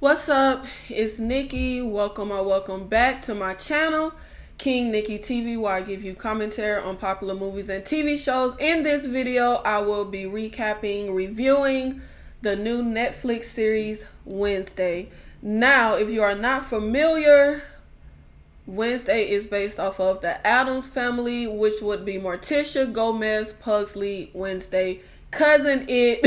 What's up? It's Nikki. Welcome back to my channel, King Nikki TV, where I give you commentary on popular movies and TV shows. In this video, I will be reviewing the new Netflix series Wednesday. Now, if you are not familiar, Wednesday is based off of the Addams Family, which would be Morticia, Gomez, Pugsley, Wednesday, Cousin It,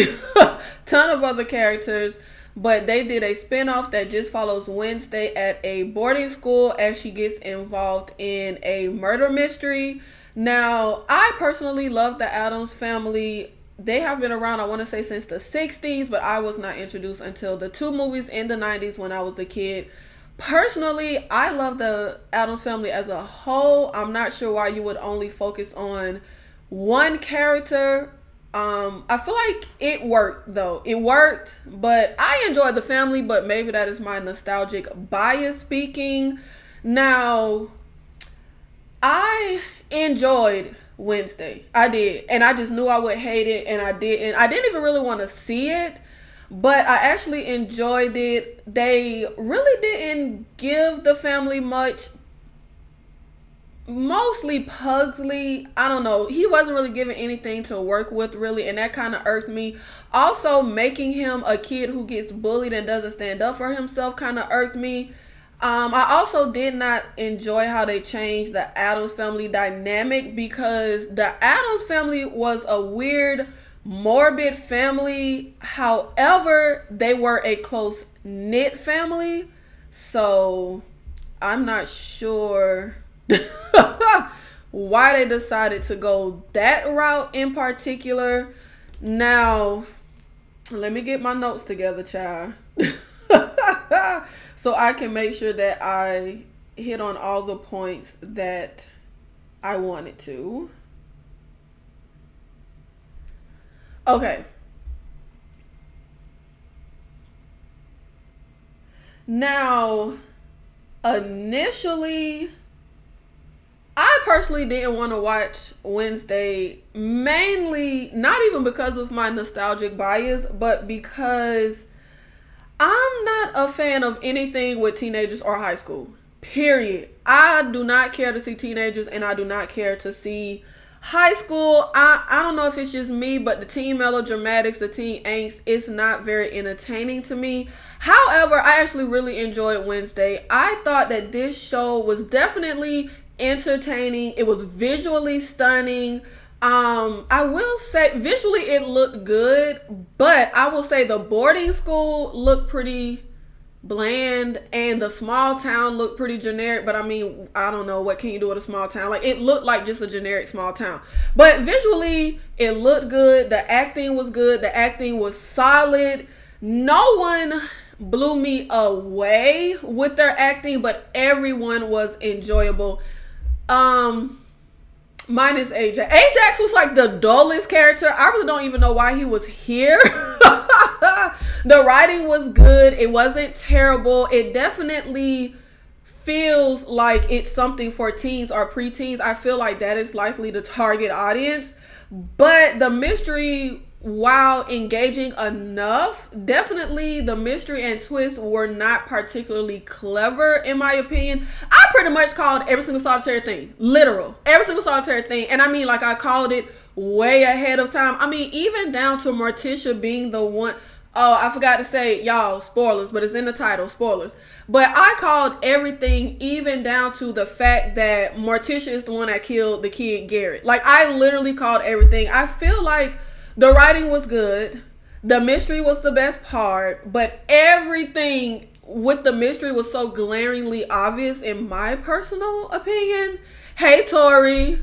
ton of other characters. But they did a spinoff that just follows Wednesday at a boarding school as she gets involved in a murder mystery. Now, I personally love the Addams Family. They have been around, I want to say, since the 60s, but I was not introduced until the two movies in the 90s when I was a kid. Personally, I love the Addams Family as a whole. I'm not sure why you would only focus on one character. I feel like it worked though. It worked, but I enjoyed the family, but maybe that is my nostalgic bias speaking. Now, I enjoyed Wednesday. I did. And I just knew I would hate it, and I didn't. I didn't even really want to see it, but I actually enjoyed it. They really didn't give the family much. Mostly Pugsley, I don't know, he wasn't really given anything to work with really, and that kind of irked me. Also, making him a kid who gets bullied and doesn't stand up for himself kind of irked me. I also did not enjoy how they changed the Addams Family dynamic, because the Addams Family was a weird, morbid family. However, they were a close-knit family, so I'm not sure why they decided to go that route in particular. Now, let me get my notes together, child, so I can make sure that I hit on all the points that I wanted to. Okay. Now, initially, I personally didn't want to watch Wednesday, mainly not even because of my nostalgic bias, but because I'm not a fan of anything with teenagers or high school. Period. I do not care to see teenagers, and I do not care to see high school. I don't know if it's just me, but the teen melodramatics, the teen angst, it's not very entertaining to me. However, I actually really enjoyed Wednesday. I thought that this show was definitely entertaining. It was visually stunning. I will say visually it looked good, but I will say the boarding school looked pretty bland, and the small town looked pretty generic. But I mean, I don't know, what can you do with a small town? Like, it looked like just a generic small town, but visually it looked good. The acting was good. The acting was solid. No one blew me away with their acting, but everyone was enjoyable. Minus Ajax. Ajax was like the dullest character. I really don't even know why he was here. The writing was good. It wasn't terrible. It definitely feels like it's something for teens or preteens. I feel like that is likely the target audience. But the mystery, while engaging enough, definitely the mystery and twists were not particularly clever, in my opinion. I pretty much called every single solitary thing. Literal. Every single solitary thing. And I mean, like, I called it way ahead of time. I mean, even down to Morticia being the one. Oh, I forgot to say, y'all, spoilers, but it's in the title, spoilers. But I called everything, even down to the fact that Morticia is the one that killed the kid Garrett. Like, I literally called everything. I feel like the writing was good. The mystery was the best part, but everything with the mystery was so glaringly obvious, in my personal opinion. Hey, Tori.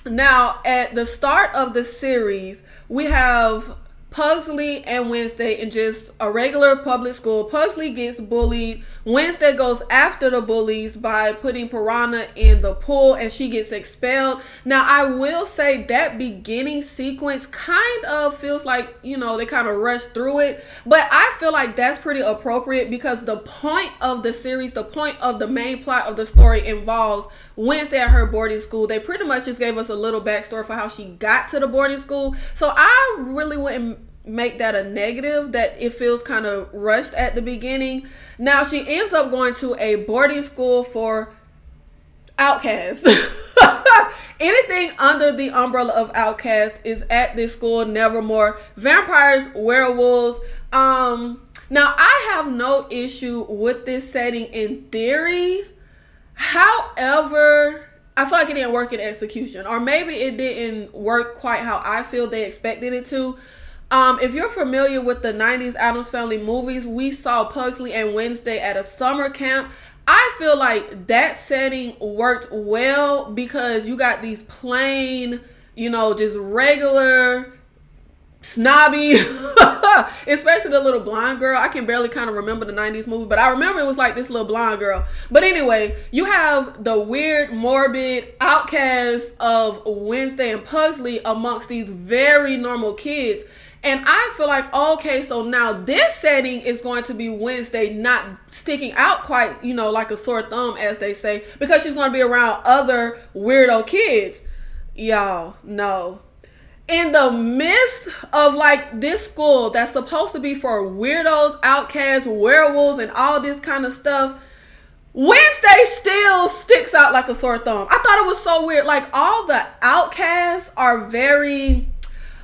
Now, at the start of the series, we have Pugsley and Wednesday in just a regular public school. Pugsley gets bullied. Wednesday goes after the bullies by putting Piranha in the pool, and she gets expelled. Now, I will say that beginning sequence kind of feels like, you know, they kind of rushed through it. But I feel like that's pretty appropriate, because the point of the series, the point of the main plot of the story involves Wednesday at her boarding school. They pretty much just gave us a little backstory for how she got to the boarding school. So I really wouldn't make that a negative, that it feels kind of rushed at the beginning. Now she ends up going to a boarding school for outcasts. Anything under the umbrella of outcasts is at this school. Nevermore. Vampires, werewolves. Now I have no issue with this setting in theory. However, I feel like it didn't work in execution, or maybe it didn't work quite how I feel they expected it to. If you're familiar with the 90s Addams Family movies, we saw Pugsley and Wednesday at a summer camp. I feel like that setting worked well because you got these plain, just regular, snobby, especially the little blonde girl. I can barely kind of remember the 90s movie, but I remember it was like this little blonde girl. But anyway, you have the weird, morbid outcasts of Wednesday and Pugsley amongst these very normal kids. And I feel like, okay, so now this setting is going to be Wednesday not sticking out quite, like a sore thumb, as they say, because she's going to be around other weirdo kids. Y'all, no. In the midst of like this school that's supposed to be for weirdos, outcasts, werewolves, and all this kind of stuff, Wednesday still sticks out like a sore thumb. I thought it was so weird. Like, all the outcasts are very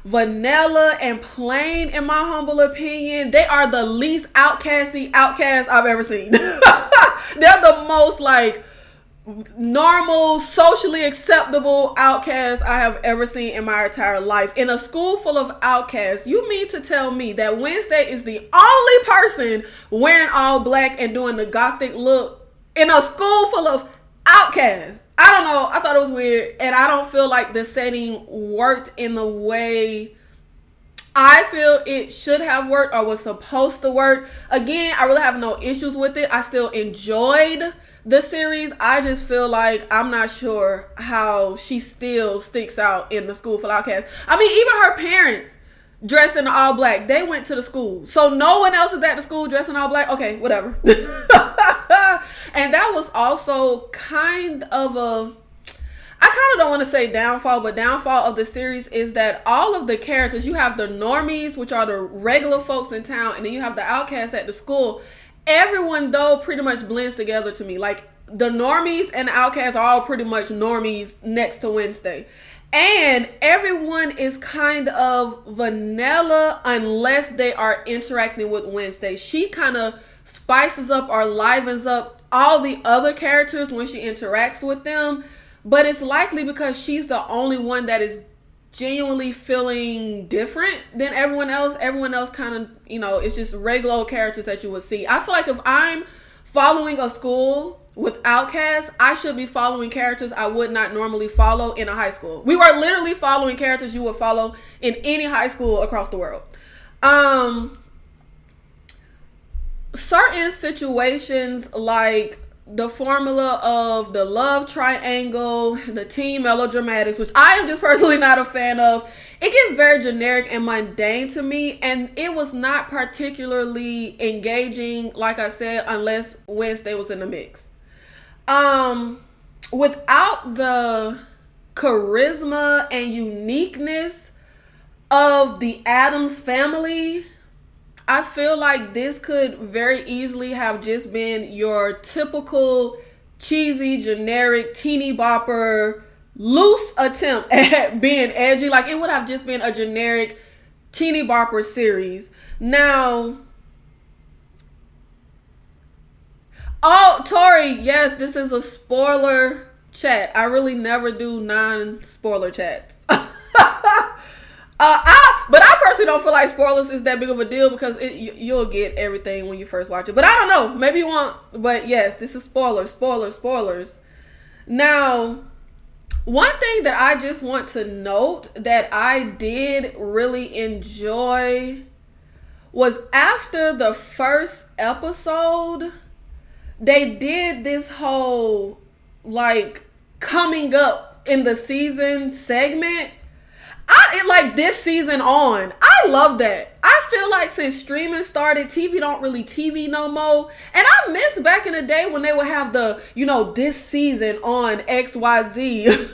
vanilla and plain, in my humble opinion. They are the least outcasty outcasts I've ever seen. They're the most like normal, socially acceptable outcasts I have ever seen in my entire life. In a school full of outcasts, you mean to tell me that Wednesday is the only person wearing all black and doing the gothic look in a school full of outcasts? I don't know. I thought it was weird, and I don't feel like the setting worked in the way I feel it should have worked or was supposed to work. Again, I really have no issues with it. I still enjoyed the series. I just feel like I'm not sure how she still sticks out in the school full of outcasts. I mean, even her parents dressed in all black. They went to the school, so no one else is at the school dressed in all black. Okay, whatever. And that was also kind of a, I kind of don't want to say downfall, but downfall of the series is that all of the characters, you have the normies, which are the regular folks in town, and then you have the outcasts at the school. Everyone, though, pretty much blends together to me. Like, the normies and the outcasts are all pretty much normies next to Wednesday. And everyone is kind of vanilla unless they are interacting with Wednesday. She kind of spices up or livens up all the other characters when she interacts with them. But it's likely because she's the only one that is genuinely feeling different than everyone else. Everyone else kind of, it's just regular old characters that you would see. I feel like if I'm following a school with outcasts, I should be following characters I would not normally follow in a high school. We were literally following characters you would follow in any high school across the world. Certain situations, like the formula of the love triangle, the teen melodramatics, which I am just personally not a fan of, it gets very generic and mundane to me, and it was not particularly engaging, like I said, unless Wednesday was in the mix. Without the charisma and uniqueness of the Addams family, I feel like this could very easily have just been your typical cheesy, generic, teeny bopper, loose attempt at being edgy. Like, it would have just been a generic teeny bopper series. Now, oh, Tori, yes, this is a spoiler chat. I really never do non-spoiler chats. But I personally don't feel like spoilers is that big of a deal because you'll get everything when you first watch it. But I don't know. Maybe you won't. But yes, this is spoilers. Now, one thing that I just want to note that I did really enjoy was after the first episode, they did this whole like coming up in the season segment. Like this season on, I love that. I feel like since streaming started, TV don't really TV no more. And I miss back in the day when they would have the, this season on XYZ.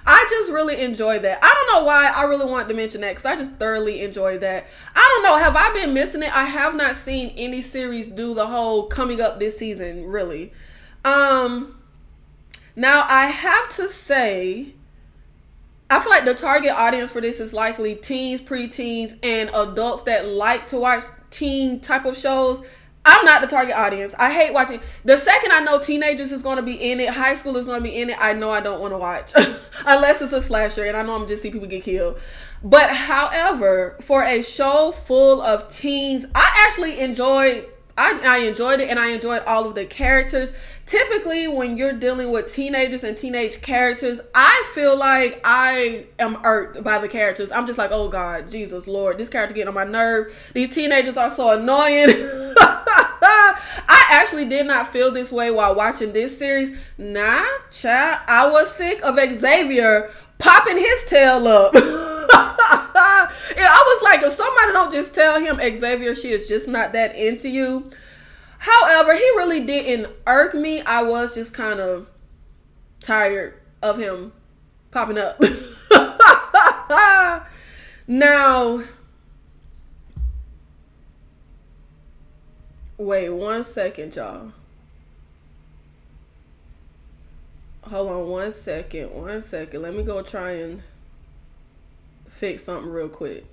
I just really enjoyed that. I don't know why I really wanted to mention that because I just thoroughly enjoyed that. I don't know. Have I been missing it? I have not seen any series do the whole coming up this season, really. Um, Now I have to say, I feel like the target audience for this is likely teens, preteens, and adults that like to watch teen type of shows. I'm not the target audience. I hate watching. The second I know teenagers is going to be in it, high school is going to be in it, I know I don't want to watch. Unless it's a slasher and I know I'm just see people get killed. But however, for a show full of teens, I enjoyed it and I enjoyed all of the characters. Typically, when you're dealing with teenagers and teenage characters, I feel like I am irked by the characters. I'm just like, oh God, Jesus, Lord, this character getting on my nerve. These teenagers are so annoying. I actually did not feel this way while watching this series. Nah, child, I was sick of Xavier popping his tail up. And I was like, if somebody don't just tell him, Xavier, she is just not that into you. However, he really didn't irk me. I was just kind of tired of him popping up. Now, wait 1 second, y'all. Hold on 1 second. 1 second. Let me go try and fix something real quick.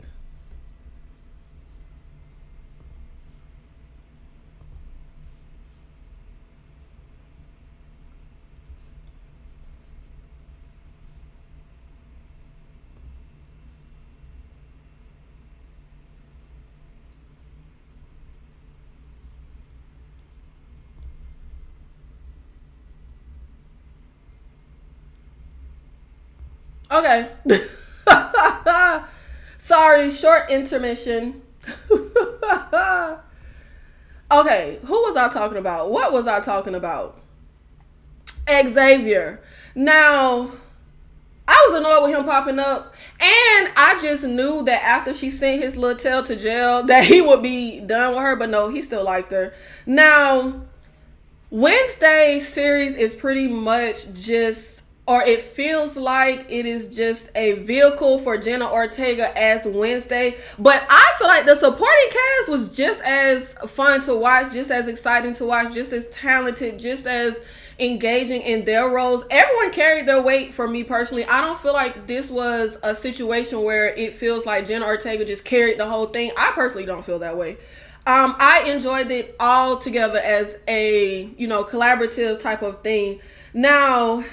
Okay. Sorry, short intermission. Okay, who was I talking about? What was I talking about? Xavier. Now, I was annoyed with him popping up, and I just knew that after she sent his little tail to jail that he would be done with her, but no, he still liked her. Now, Wednesday's series is pretty much just, or it feels like it is just a vehicle for Jenna Ortega as Wednesday. But I feel like the supporting cast was just as fun to watch, just as exciting to watch, just as talented, just as engaging in their roles. Everyone carried their weight for me personally. I don't feel like this was a situation where it feels like Jenna Ortega just carried the whole thing. I personally don't feel that way. I enjoyed it all together as a, collaborative type of thing. Now,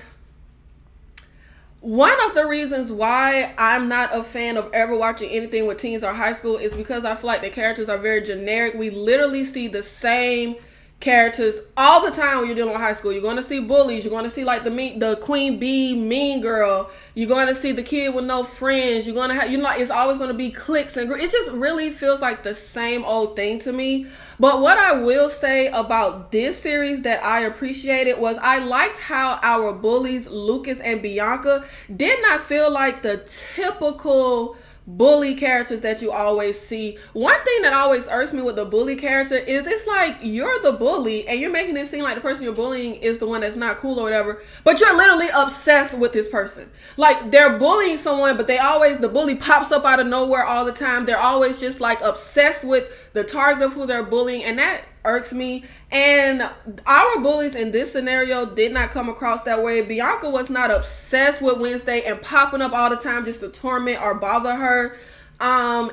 one of the reasons why I'm not a fan of ever watching anything with teens or high school is because I feel like the characters are very generic. We literally see the same characters all the time when you're dealing with high school. You're going to see bullies. You're going to see like the queen bee mean girl. You're going to see the kid with no friends. You're going to have, it's always going to be cliques and it just really feels like the same old thing to me. But what I will say about this series that I appreciated was I liked how our bullies, Lucas and Bianca, did not feel like the typical bully characters that you always see. One thing that always irks me with the bully character is it's like you're the bully and you're making it seem like the person you're bullying is the one that's not cool or whatever, but you're literally obsessed with this person. Like they're bullying someone, but the bully pops up out of nowhere all the time. They're always just like obsessed with the target of who they're bullying, and that irks me. And our bullies in this scenario did not come across that way. Bianca was not obsessed with Wednesday and popping up all the time just to torment or bother her.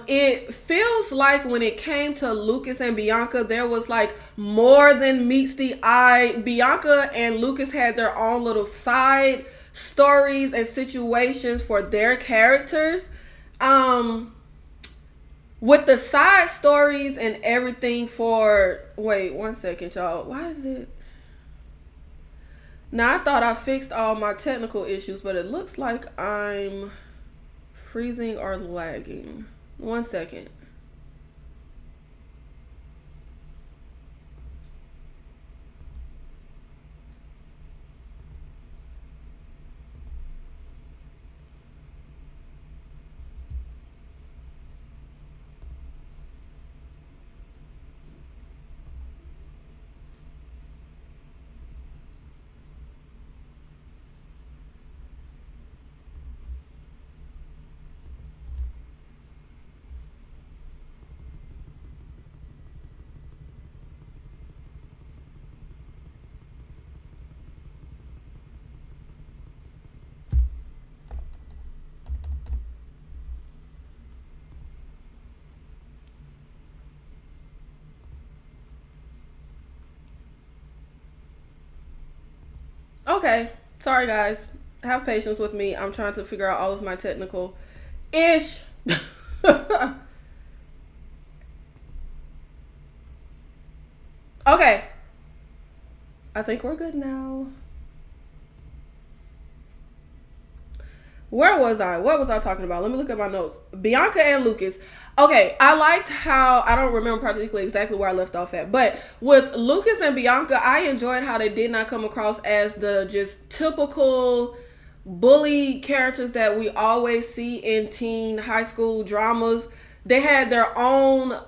It feels like when it came to Lucas and Bianca, there was like more than meets the eye. Bianca and Lucas had their own little side stories and situations for their characters. With the side stories and everything wait 1 second, y'all. Why is it? Now, I thought I fixed all my technical issues, but it looks like I'm freezing or lagging. 1 second. Okay. Sorry, guys. Have patience with me. I'm trying to figure out all of my technical ish. Okay. I think we're good now. Where was I? What was I talking about? Let me look at my notes. Bianca and Lucas. Okay, I liked how, I don't remember particularly exactly where I left off at, but with Lucas and Bianca, I enjoyed how they did not come across as the just typical bully characters that we always see in teen high school dramas. They had their own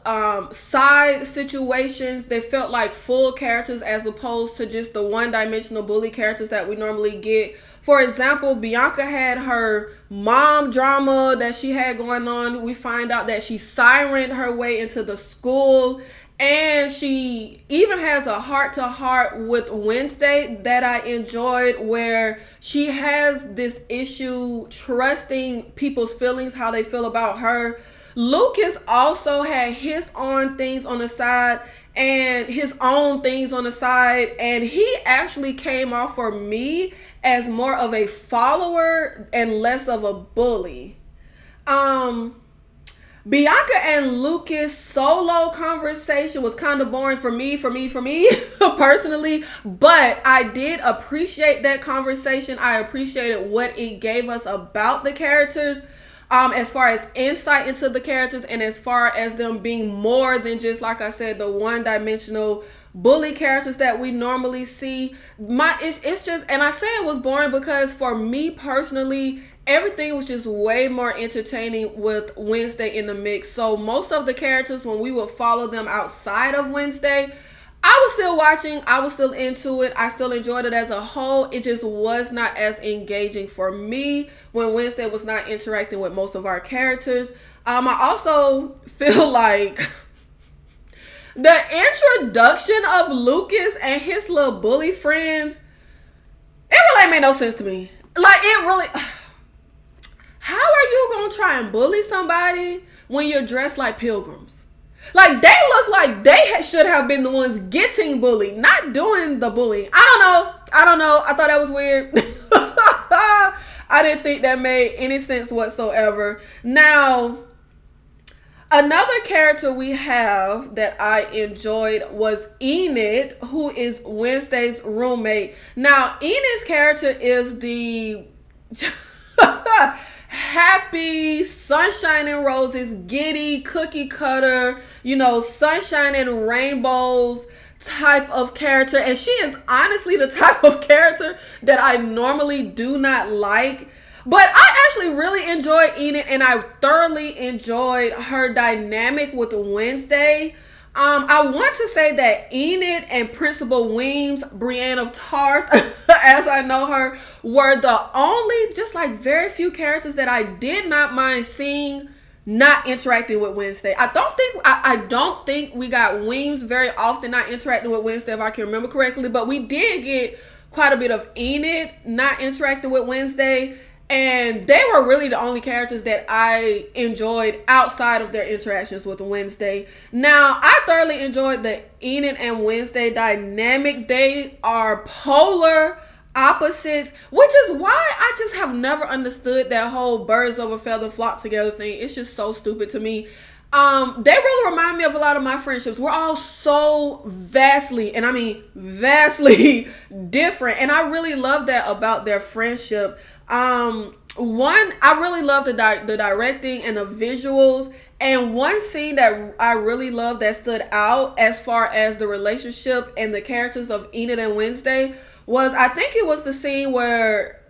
side situations. They felt like full characters as opposed to just the one-dimensional bully characters that we normally get. For example, Bianca had her mom drama that she had going on. We find out that she sirened her way into the school. And she even has a heart-to-heart with Wednesday that I enjoyed, where she has this issue trusting people's feelings, how they feel about her. Lucas also had his own things on the side and his own things on the side, and he actually came off for me as more of a follower and less of a bully. Um Bianca and Lucas solo conversation was kind of boring for me personally, but I did appreciate that conversation. I appreciated what it gave us about the characters, as far as insight into the characters, and as far as them being more than just, like I said, the one-dimensional bully characters that we normally see. It's just, and I say it was boring because for me personally, everything was just way more entertaining with Wednesday in the mix. So most of the characters, when we would follow them outside of Wednesday, I was still watching. I was still into it. I still enjoyed it as a whole. It just was not as engaging for me when Wednesday was not interacting with most of our characters. I also feel like the introduction of Lucas and his little bully friends, it really ain't made no sense to me. Like, it really... How are you gonna try and bully somebody when you're dressed like pilgrims? Like, they look like they should have been the ones getting bullied, not doing the bullying. I don't know. I thought that was weird. I didn't think that made any sense whatsoever. Now, another character we have that I enjoyed was Enid, who is Wednesday's roommate. Now, Enid's character is the happy, sunshine and roses, giddy, cookie cutter, sunshine and rainbows type of character. And she is honestly the type of character that I normally do not like. But I actually really enjoyed Enid, and I thoroughly enjoyed her dynamic with Wednesday. I want to say that Enid and Principal Weems, Brienne of Tarth, as I know her, were the only, just like very few characters that I did not mind seeing not interacting with Wednesday. I don't think we got Weems very often not interacting with Wednesday, if I can remember correctly, but we did get quite a bit of Enid not interacting with Wednesday. And they were really the only characters that I enjoyed outside of their interactions with Wednesday. Now, I thoroughly enjoyed the Enid and Wednesday dynamic. They are polar opposites, which is why I just have never understood that whole birds of a feather flock together thing. It's just so stupid to me. They really remind me of a lot of my friendships. We're all so vastly, and I mean vastly different. And I really love that about their friendship. I really love the directing and the visuals, and one scene that I really love that stood out as far as the relationship and the characters of Enid and Wednesday was, I think it was the scene where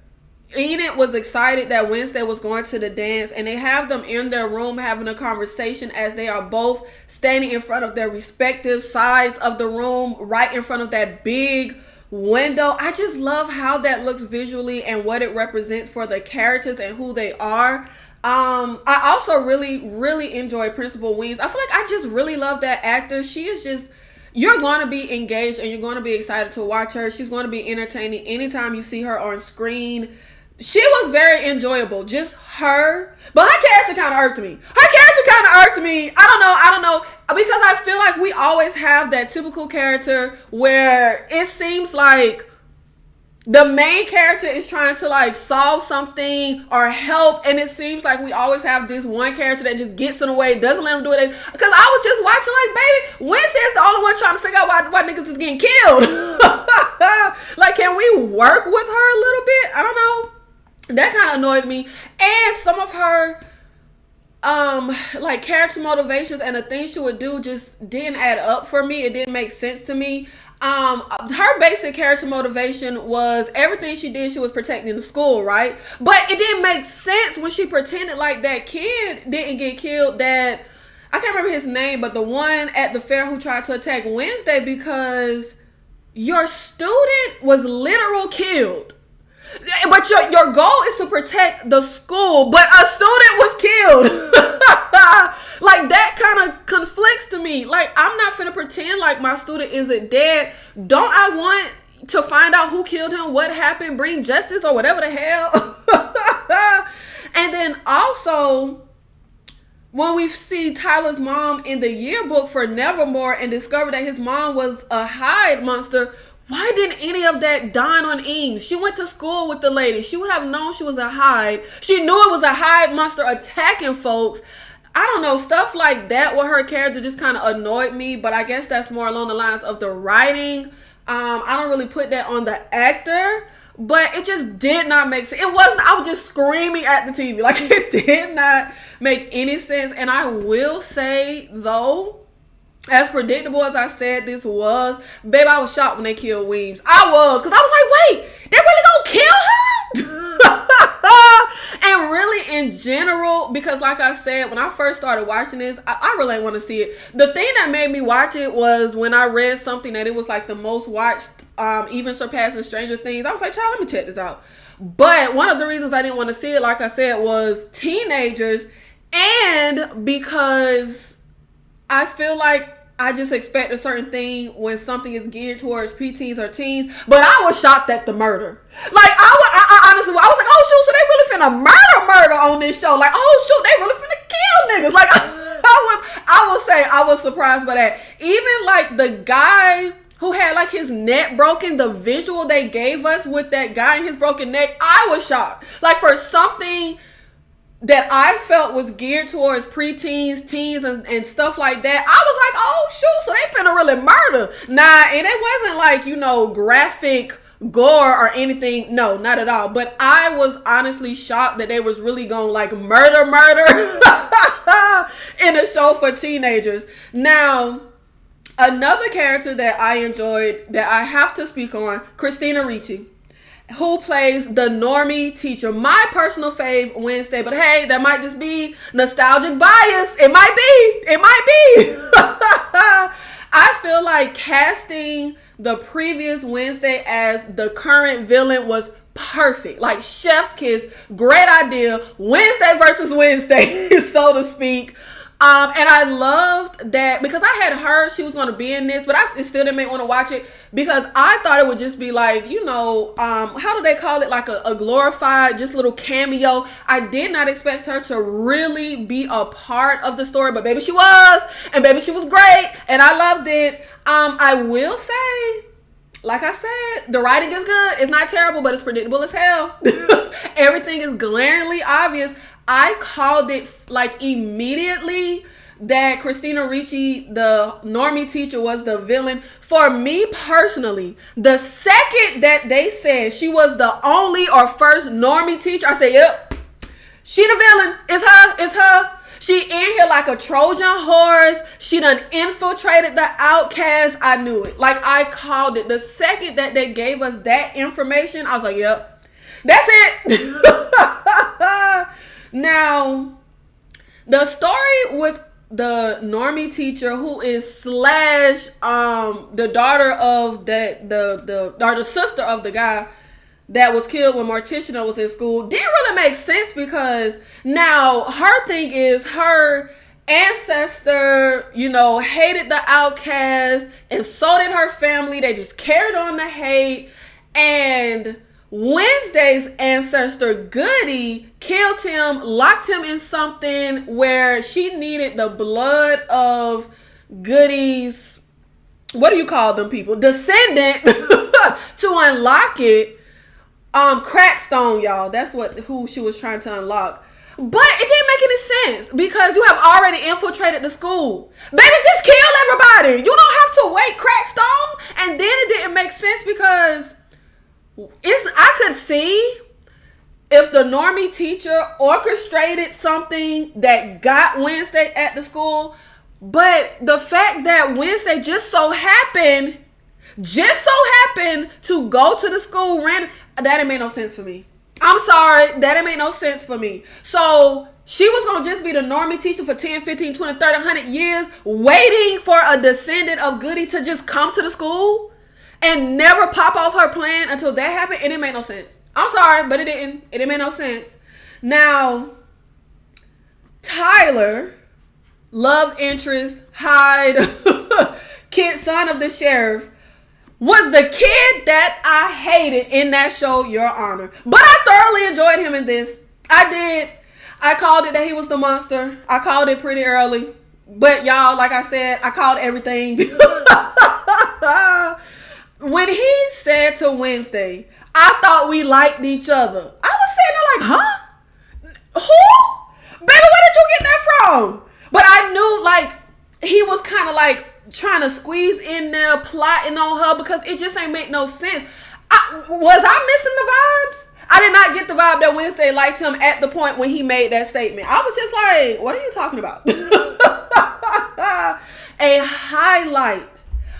Enid was excited that Wednesday was going to the dance, and they have them in their room having a conversation as they are both standing in front of their respective sides of the room, right in front of that big window. I just love how that looks visually and what it represents for the characters and who they are. I also really enjoy Principal Weems. I feel like I just really love that actor. She is just, you're going to be engaged and you're going to be excited to watch her. She's going to be entertaining anytime you see her on screen. She was very enjoyable, just her. But her character kind of irked me. I don't know. Because I feel like we always have that typical character where it seems like The main character is trying to like solve something or help, and it seems like we always have this one character that just gets in the way, doesn't let him do it. Because I was just watching like, baby, Wednesday's the only one trying to figure out why niggas is getting killed. Like, can we work with her a little bit? I don't know. That kind of annoyed me. And some of her like character motivations and the things she would do just didn't add up for me. It didn't make sense to me. Her basic character motivation was everything she did, she was protecting the school, right? But it didn't make sense when she pretended like that kid didn't get killed, that I can't remember his name, but the one at the fair who tried to attack Wednesday, because your student was literal killed. But your goal is to protect the school, but a student was killed. Like, that kind of conflicts to me. Like, I'm not finna pretend like my student isn't dead. Don't I want to find out who killed him, what happened, bring justice or whatever the hell? And then also, when we see Tyler's mom in the yearbook for Nevermore and discover that his mom was a Hyde monster, why didn't any of that dawn on Eve? She went to school with the lady. She would have known she was a Hyde. She knew it was a Hyde monster attacking folks. I don't know, stuff like that with her character just kind of annoyed me, but I guess that's more along the lines of the writing. I don't really put that on the actor, but it just did not make sense. It wasn't, I was just screaming at the TV. Like, it did not make any sense. And I will say, though, as predictable as I said this was, babe, I was shocked when they killed Weems. I was, because I was like, wait, they really gonna kill her? And really, in general, because like I said, when I first started watching this, I really didn't want to see it. The thing that made me watch it was when I read something that it was like the most watched, even surpassing Stranger Things. I was like, child, let me check this out. But one of the reasons I didn't want to see it, like I said, was teenagers, and because I feel like I just expect a certain thing when something is geared towards preteens or teens. But I was shocked at the murder. Like, I honestly, I was like, oh shoot, so they really finna murder on this show. Like, oh shoot, they really finna kill niggas. Like, I would say I was surprised by that. Even like the guy who had like his neck broken, the visual they gave us with that guy and his broken neck, I was shocked. Like, for something that I felt was geared towards preteens, teens, and stuff like that, I was like, oh shoot, so they finna really murder. Nah, and it wasn't like, you know, graphic gore or anything. No, not at all. But I was honestly shocked that they was really gonna like murder in a show for teenagers. Now, another character that I enjoyed that I have to speak on, Christina Ricci, who plays the normie teacher. My personal fave, Wednesday. But hey, that might just be nostalgic bias. It might be. I feel like casting the previous Wednesday as the current villain was perfect. Like, chef's kiss. Great idea. Wednesday versus Wednesday, so to speak. And I loved that because I had heard she was going to be in this, but I still didn't want to watch it because I thought it would just be like, you know, how do they call it? Like a glorified, just little cameo. I did not expect her to really be a part of the story, but baby, she was, and baby, she was great, and I loved it. I will say, like I said, the writing is good. It's not terrible, but it's predictable as hell. Everything is glaringly obvious. I called it like immediately that Christina Ricci, the normie teacher, was the villain. For me personally, the second that they said she was the only or first normie teacher, I said, yep, she the villain. It's her. She in here like a Trojan horse. She done infiltrated the outcast. I knew it. Like, I called it. The second that they gave us that information, I was like, yep, that's it. Now, the story with the normie teacher who is slash the daughter of the sister of the guy that was killed when Morticia was in school didn't really make sense, because now her thing is her ancestor, you know, hated the outcast, and so did her family. They just carried on the hate, and Wednesday's ancestor, Goody, killed him, locked him in something where she needed the blood of Goody's, what do you call them people? Descendant to unlock it. Crackstone, y'all. That's who she was trying to unlock. But it didn't make any sense because you have already infiltrated the school. Baby, just kill everybody. You don't have to wait, Crackstone. And then it didn't make sense because I could see if the normie teacher orchestrated something that got Wednesday at the school, but the fact that Wednesday just so happened to go to the school random, that didn't make no sense for me. I'm sorry, that didn't make no sense for me. So she was going to just be the normie teacher for 10, 15, 20, 30, 100 years, waiting for a descendant of Goody to just come to the school and never pop off her plan until that happened. It didn't make no sense. I'm sorry, but it didn't. It didn't make no sense. Now, Tyler, love interest, Hyde, kid, son of the sheriff, was the kid that I hated in that show, Your Honor. But I thoroughly enjoyed him in this. I did. I called it that he was the monster. I called it pretty early. But y'all, like I said, I called everything. When he said to Wednesday, I thought we liked each other, I was sitting there like, huh? Who? Baby, where did you get that from? But I knew, like, he was kind of like trying to squeeze in there, plotting on her because it just ain't make no sense. Was I missing the vibes? I did not get the vibe that Wednesday liked him at the point when he made that statement. I was just like, what are you talking about? A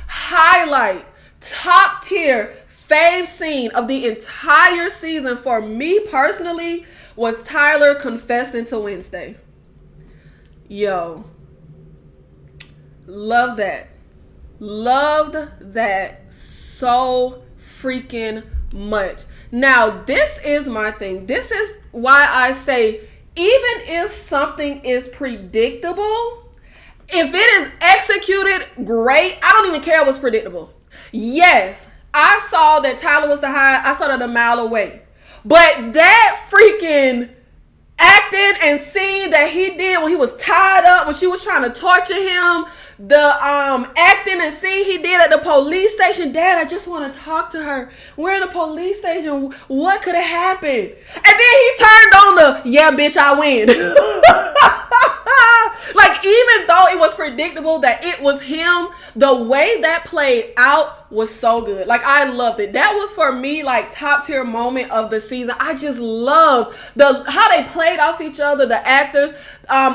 highlight, top tier, fave scene of the entire season for me personally was Tyler confessing to Wednesday. Yo. Love that. Loved that so freaking much. Now, this is my thing. This is why I say, even if something is predictable, if it is executed great, I don't even care if it's predictable. Yes, I saw that Tyler was the Hyde. I saw that a mile away. But that freaking acting and scene that he did when he was tied up, when she was trying to torture him, the acting and scene he did at the police station. Dad, I just want to talk to her. We're in the police station. What could have happened? And then he turned on the, yeah, bitch, I win. Like, even though it was predictable that it was him, the way that played out was so good. Like, I loved it. That was, for me, like, top tier moment of the season. I just loved how they played off each other, the actors,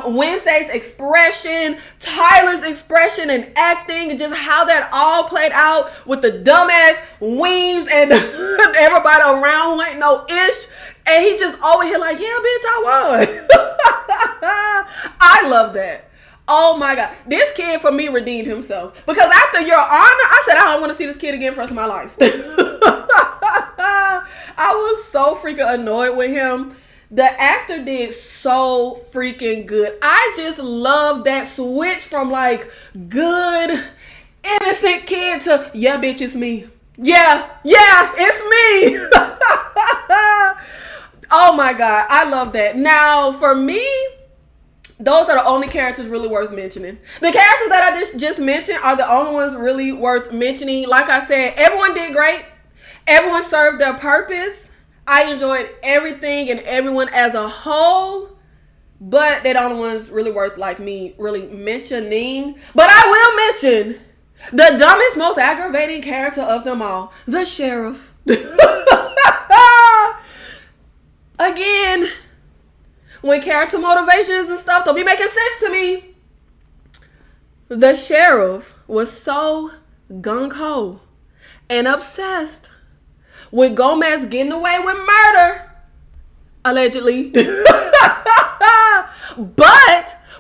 Wednesday's expression, Tyler's expression and acting, and just how that all played out with the dumbass Weems and everybody around who ain't no ish. And he just over here like, yeah, bitch, I won. I love that. Oh my God. This kid for me redeemed himself. Because after Your Honor, I said, I don't want to see this kid again for the rest of my life. I was so freaking annoyed with him. The actor did so freaking good. I just love that switch from like good, innocent kid to, yeah, bitch, it's me. Yeah, it's me. Oh my God, I love that. Now, for me, those are the only characters really worth mentioning. The characters that I just mentioned are the only ones really worth mentioning. Like I said, everyone did great. Everyone served their purpose. I enjoyed everything and everyone as a whole. But they're the only ones really worth, like, me really mentioning. But I will mention the dumbest, most aggravating character of them all, the sheriff. Again, when character motivations and stuff don't be making sense to me. The sheriff was so gung-ho and obsessed with Gomez getting away with murder, allegedly, but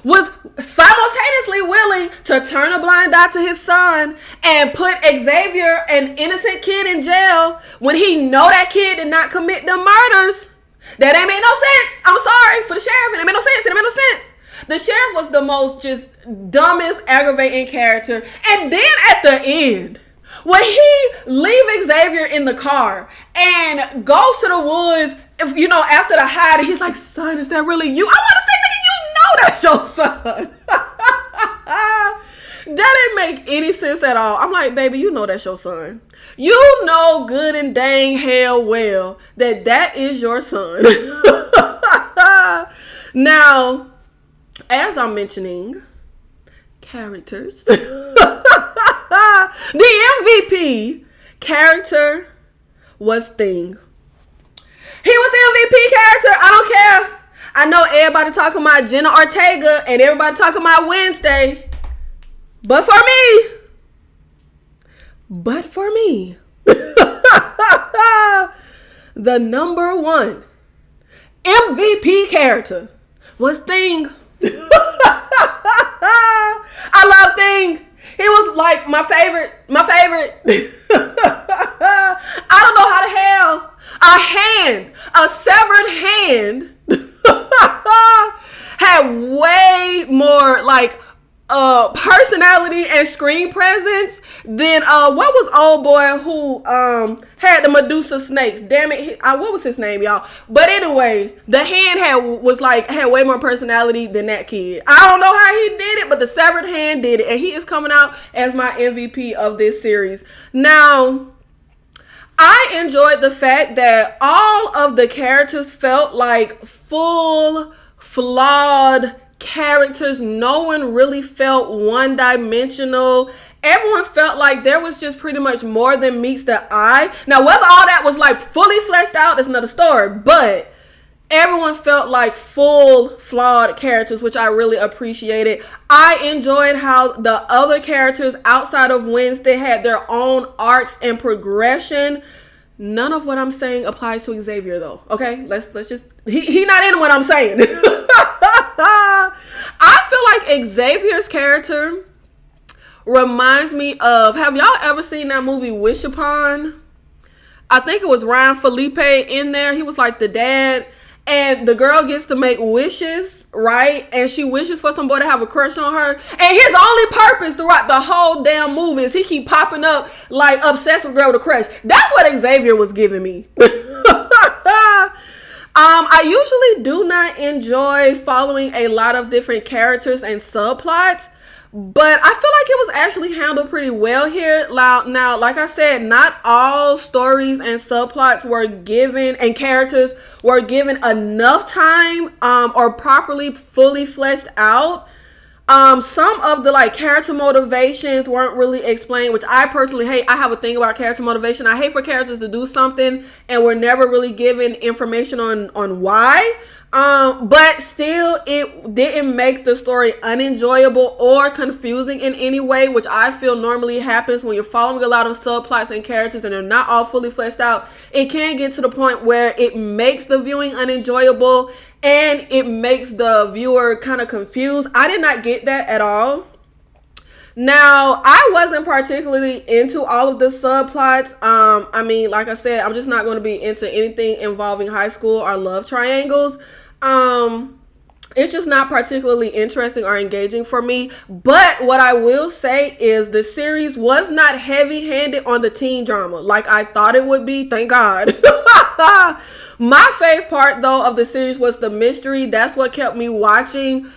was simultaneously willing to turn a blind eye to his son and put Xavier, an innocent kid, in jail when he know that kid did not commit the murders. That ain't made no sense. I'm sorry for the sheriff. It ain't made no sense. It ain't made no sense. The sheriff was the most just dumbest, aggravating character. And then at the end, when he leaves Xavier in the car and goes to the woods, after the hide, he's like, son, is that really you? I want to say, nigga, you know that's your son. That didn't make any sense at all. I'm like, baby, you know that's your son. You know good and dang hell well that that is your son. Now, as I'm mentioning, characters. The MVP character was Thing. He was the MVP character. I don't care. I know everybody talking about Jenna Ortega and everybody talking about Wednesday. But for me, the number one MVP character was Thing. I love Thing. He was like my favorite. I don't know how the hell a severed hand had way more like personality and screen presence than what was old boy who had the Medusa snakes. Damn it, what was his name, y'all? But anyway, the hand had way more personality than that kid. I don't know how he did it, but the severed hand did it, and he is coming out as my MVP of this series. Now, I enjoyed the fact that all of the characters felt like full, flawed characters. No one really felt one-dimensional. Everyone felt like there was just pretty much more than meets the eye. Now, whether all that was like fully fleshed out is another story, but everyone felt like full, flawed characters, which I really appreciated. I enjoyed how the other characters outside of Wednesday had their own arcs and progression. None of what I'm saying applies to Xavier, though. Okay, let's just he not in what I'm saying. I feel like Xavier's character reminds me of, have y'all ever seen that movie Wish Upon? I think it was Ryan Felipe in there. He was like the dad, and the girl gets to make wishes, right? And she wishes for some boy to have a crush on her. And his only purpose throughout the whole damn movie is he keep popping up like obsessed with girl with a crush. That's what Xavier was giving me. I usually do not enjoy following a lot of different characters and subplots, but I feel like it was actually handled pretty well here. Now, like I said, not all stories and subplots were given and characters were given enough time or properly fully fleshed out. Some of the like character motivations weren't really explained, which I personally hate. I have a thing about character motivation. I hate for characters to do something and we're never really given information on why. But still, it didn't make the story unenjoyable or confusing in any way, which I feel normally happens when you're following a lot of subplots and characters and they're not all fully fleshed out. It can get to the point where it makes the viewing unenjoyable and it makes the viewer kind of confused. I did not get that at all. Now, I wasn't particularly into all of the subplots. I mean, like I said, I'm just not going to be into anything involving high school or love triangles. It's just not particularly interesting or engaging for me. But what I will say is the series was not heavy-handed on the teen drama like I thought it would be. Thank God. My favorite part, though, of the series was the mystery. That's what kept me watching.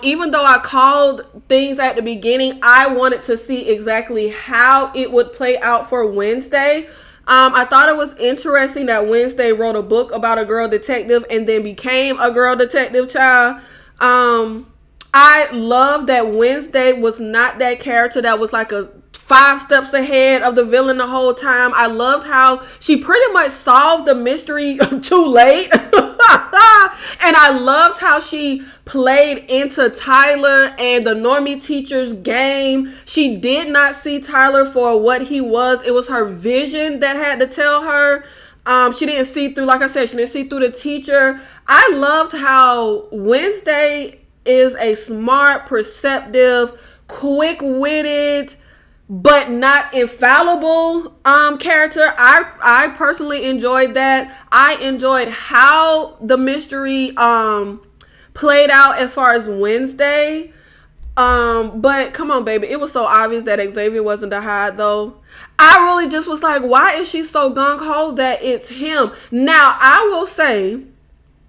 Even though I called things at the beginning, I wanted to see exactly how it would play out for Wednesday. I thought it was interesting that Wednesday wrote a book about a girl detective and then became a girl detective child. I love that Wednesday was not that character that was like a 5 steps ahead of the villain the whole time. I loved how she pretty much solved the mystery too late. And I loved how she played into Tyler and the normie teacher's game. She did not see Tyler for what he was. It was her vision that had to tell her. She didn't see through, like I said, she didn't see through the teacher. I loved how Wednesday is a smart, perceptive, quick-witted, but not infallible character. I personally enjoyed that. I enjoyed how the mystery played out as far as Wednesday. But come on, baby. It was so obvious that Xavier wasn't the hide, though. I really just was like, why is she so gung-ho that it's him? Now, I will say,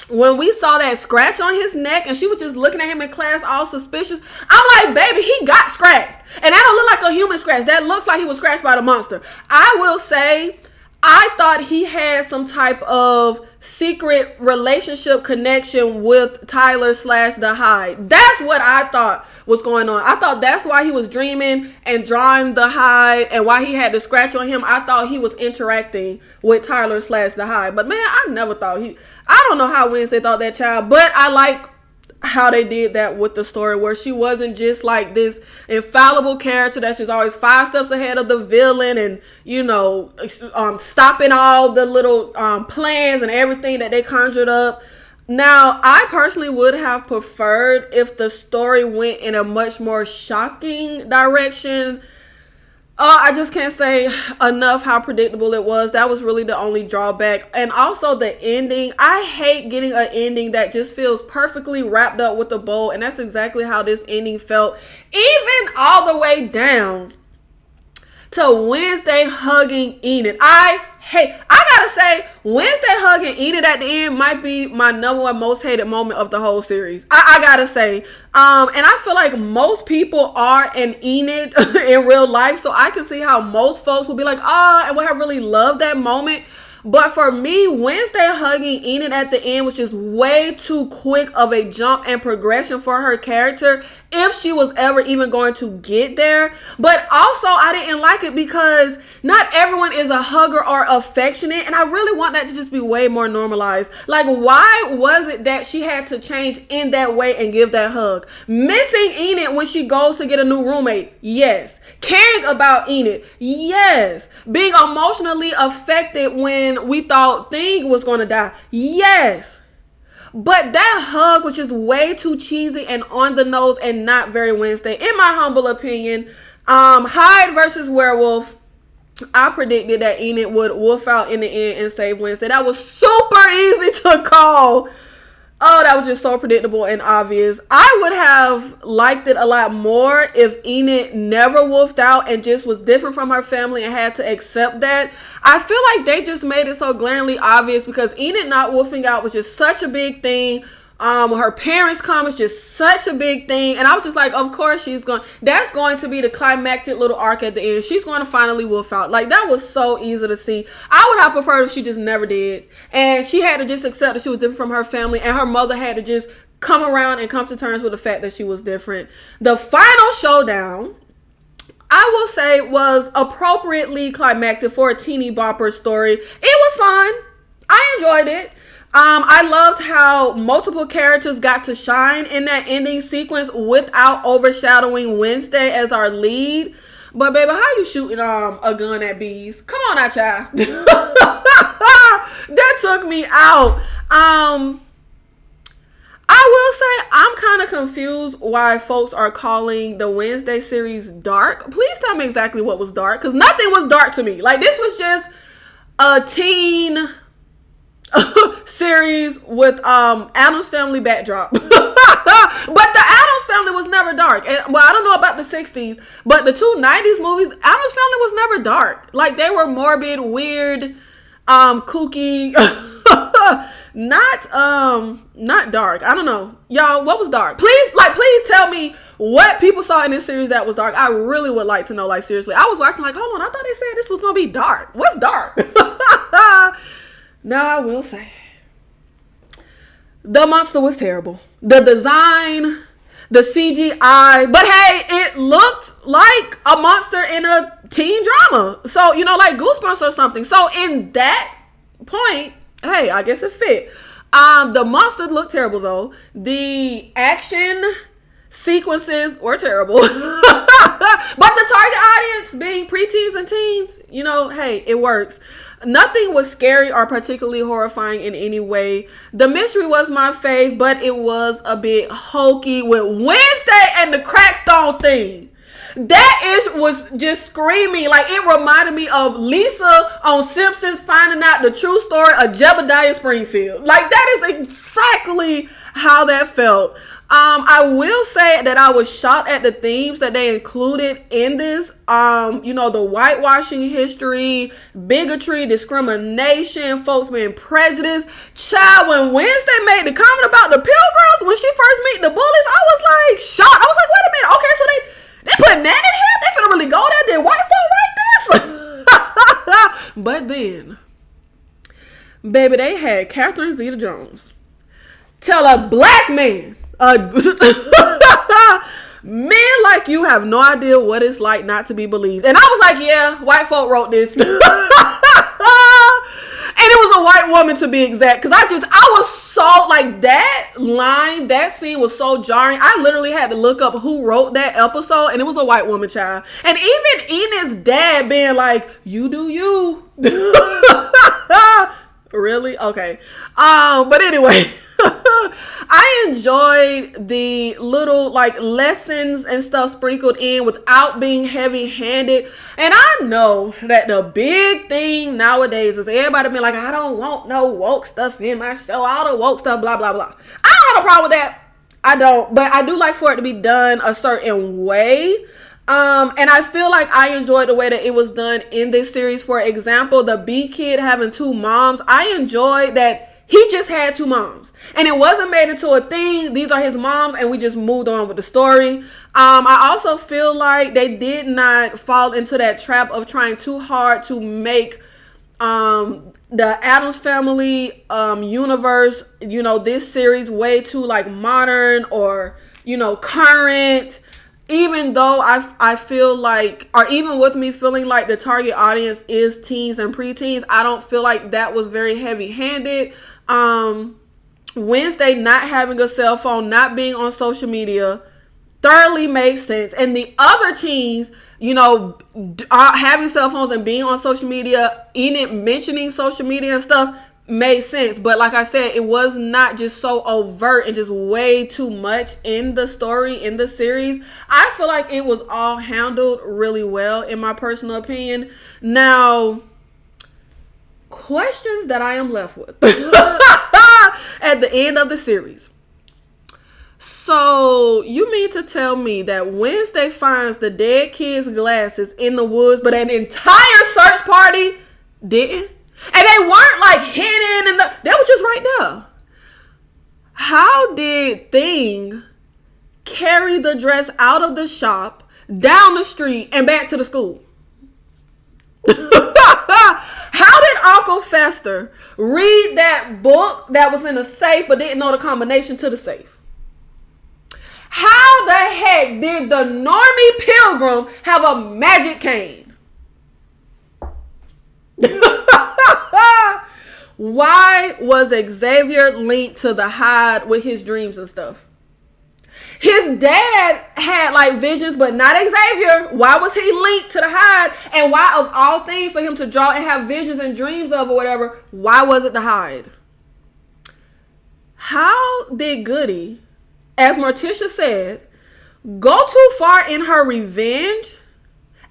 when we saw that scratch on his neck and she was just looking at him in class all suspicious, I'm like, baby, he got scratched. And that don't look human scratch. That looks like he was scratched by the monster. I will say, I thought he had some type of secret relationship connection with Tyler / the Hyde. That's what I thought was going on. I thought that's why he was dreaming and drawing the Hyde, and why he had the scratch on him. I thought he was interacting with Tyler / the Hyde. But man, I never thought I don't know how Wednesday thought that child, but I like how they did that with the story, where she wasn't just like this infallible character that's just always 5 steps ahead of the villain, and stopping all the little plans and everything that they conjured up. Now, I personally would have preferred if the story went in a much more shocking direction. I just can't say enough how predictable it was. That was really the only drawback. And also the ending. I hate getting an ending that just feels perfectly wrapped up with a bow. And that's exactly how this ending felt. Even all the way down to Wednesday hugging Enid. I gotta say, Wednesday hugging Enid at the end might be my number one most hated moment of the whole series. I gotta say. And I feel like most people are an Enid in real life, so I can see how most folks will be like, and would have really loved that moment. But for me, Wednesday hugging Enid at the end was just way too quick of a jump and progression for her character, if she was ever even going to get there. But also, I didn't like it because not everyone is a hugger or affectionate, and I really want that to just be way more normalized. Like, why was it that she had to change in that way and give that hug? Missing Enid when she goes to get a new roommate, yes. Caring about Enid, yes. Being emotionally affected when we thought Thing was going to die, yes. But that hug was just way too cheesy and on the nose and not very Wednesday, in my humble opinion. Hyde versus Werewolf, I predicted that Enid would wolf out in the end and save Wednesday. That was super easy to call. Oh, that was just so predictable and obvious. I would have liked it a lot more if Enid never wolfed out and just was different from her family and had to accept that. I feel like they just made it so glaringly obvious because Enid not wolfing out was just such a big thing. Her parents come is just such a big thing, and I was just like, of course that's going to be the climactic little arc at the end. She's going to finally wolf out. Like, that was so easy to see. I would have preferred if she just never did, and she had to just accept that she was different from her family, and her mother had to just come around and come to terms with the fact that she was different. The final showdown, I will say, was appropriately climactic for a teeny bopper story. It was fun. I enjoyed it. I loved how multiple characters got to shine in that ending sequence without overshadowing Wednesday as our lead. But baby, how you shooting a gun at bees? Come on now, child. That took me out. I will say I'm kind of confused why folks are calling the Wednesday series dark. Please tell me exactly what was dark, because nothing was dark to me. Like, this was just a teen series with Addams Family backdrop. But the Addams Family was never dark. And, well, I don't know about the 60s, but the 2 90s movies, Addams Family was never dark. Like, they were morbid, weird, kooky. Not dark. I don't know. Y'all, what was dark? Please tell me what people saw in this series that was dark. I really would like to know, like, seriously. I was watching like, hold on, I thought they said this was gonna be dark. What's dark? Now, I will say, the monster was terrible. The design, the CGI, but hey, it looked like a monster in a teen drama. So, like Goosebumps or something. So, in that point, hey, I guess it fit. The monster looked terrible, though. The action sequences were terrible. But the target audience being preteens and teens, hey, it works. Nothing was scary or particularly horrifying in any way. The mystery was my fave, but it was a bit hokey with Wednesday and the Crackstone thing. That was just screaming. Like, it reminded me of Lisa on Simpsons finding out the true story of Jebediah Springfield. Like, that is exactly how that felt. I will say that I was shocked at the themes that they included in this. The whitewashing history, bigotry, discrimination, folks being prejudiced. Child, when Wednesday made the comment about the Pilgrims, when she first meet the bullies, I was like shocked. I was like, wait a minute. Okay, so they put that in here? They finna really go when, baby, they had Catherine Zeta-Jones tell a black man, men like you have no idea what it's like not to be believed. And I was like, yeah, white folk wrote this. And it was a white woman, to be exact, because I was so, like, that line, that scene was so jarring. I literally had to look up who wrote that episode, and it was a white woman, child. And even Enid's dad being like, you do you. Really? Okay. But anyway, I enjoyed the little like lessons and stuff sprinkled in without being heavy-handed. And I know that the big thing nowadays is everybody being like, I don't want no woke stuff in my show, all the woke stuff, blah, blah, blah. I don't have a problem with that. I don't. But I do like for it to be done a certain way. And I feel like I enjoyed the way that it was done in this series. For example, the B kid having two moms. I enjoyed that he just had two moms. And it wasn't made into a thing. These are his moms, and we just moved on with the story. I also feel like they did not fall into that trap of trying too hard to make the Addams Family universe, you know, this series way too like modern or, you know, current. Even though I feel like, or even with me feeling like the target audience is teens and preteens, I don't feel like that was very heavy-handed. Wednesday not having a cell phone, not being on social media, thoroughly makes sense. And the other teens, you know, having cell phones and being on social media, Enid mentioning social media and stuff, made sense. But like I said, it was not just so overt and just way too much in the story, in the series. I feel like it was all handled really well, in my personal opinion. Now, questions that I am left with at the end of the series. So you mean to tell me that Wednesday finds the dead kid's glasses in the woods, but an entire search party didn't? And they weren't like hidden, and they were just right there. How did Thing carry the dress out of the shop, down the street, and back to the school? How did Uncle Fester read that book that was in the safe but didn't know the combination to the safe? How the heck did the normie pilgrim have a magic cane? Why was Xavier linked to the Hyde with his dreams and stuff? His dad had like visions, but not Xavier. Why was he linked to the Hyde? And why, of all things, for him to draw and have visions and dreams of or whatever, why was it the Hyde? How did Goody, as Morticia said, go too far in her revenge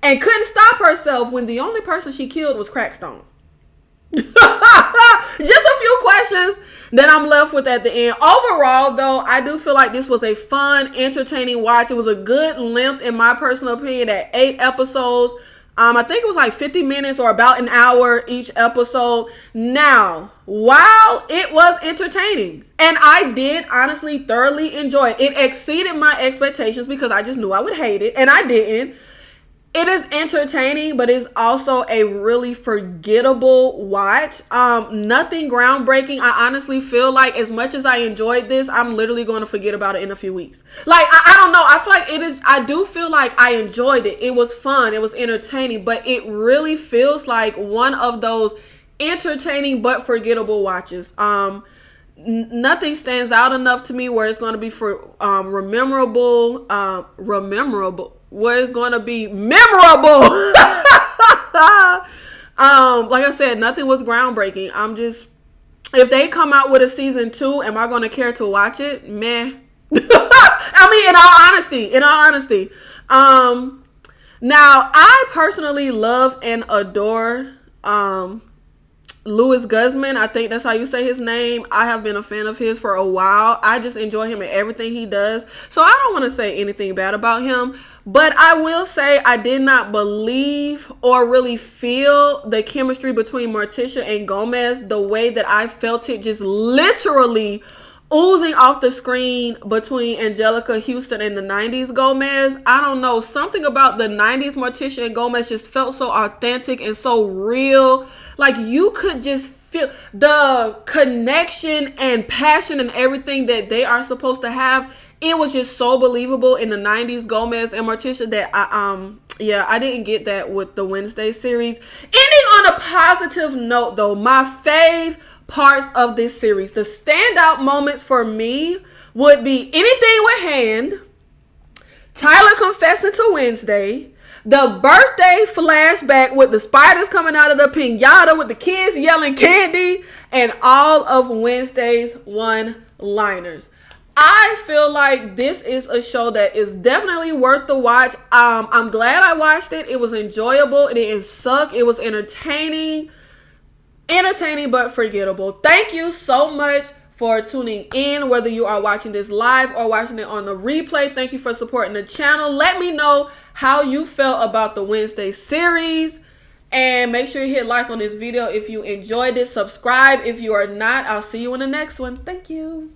and couldn't stop herself when the only person she killed was Crackstone? Just a few questions that I'm left with at the end. Overall, though, I do feel like this was a fun, entertaining watch. It was a good length, in my personal opinion, at 8 episodes. I think it was like 50 minutes or about an hour each episode. Now, while it was entertaining, and I did honestly thoroughly enjoy it, it exceeded my expectations because I just knew I would hate it, and I didn't. It is entertaining, but it's also a really forgettable watch. Nothing groundbreaking. I honestly feel like as much as I enjoyed this, I'm literally going to forget about it in a few weeks. Like, I don't know. I feel like it is. I do feel like I enjoyed it. It was fun. It was entertaining, but it really feels like one of those entertaining but forgettable watches. Nothing stands out enough to me where it's going to be for where it's going to be memorable. Like I said, nothing was groundbreaking. If they come out with a season 2, am I going to care to watch it? Meh. I mean, in all honesty. Now, I personally love and adore Louis Guzman. I think that's how you say his name. I have been a fan of his for a while. I just enjoy him and everything he does. So I don't want to say anything bad about him. But I will say I did not believe or really feel the chemistry between Morticia and Gomez the way that I felt it just literally oozing off the screen between Angelica Houston and the 90s Gomez. I don't know. Something about the 90s Morticia and Gomez just felt so authentic and so real. Like, you could just feel the connection and passion and everything that they are supposed to have. It was just so believable in the 90s Gomez and Morticia that I didn't get that with the Wednesday series. Ending on a positive note though, my fave parts of this series, the standout moments for me would be Anything with Hand, Tyler confessing to Wednesday, the birthday flashback with the spiders coming out of the piñata with the kids yelling candy, and all of Wednesday's one-liners. I feel like this is a show that is definitely worth the watch. I'm glad I watched it. It was enjoyable. It didn't suck. It was entertaining but forgettable. Thank you so much for tuning in, whether you are watching this live or watching it on the replay. Thank you for supporting the channel. Let me know how you felt about the Wednesday series, and make sure you hit like on this video if you enjoyed it. Subscribe if you are not. I'll see you in the next one. Thank you.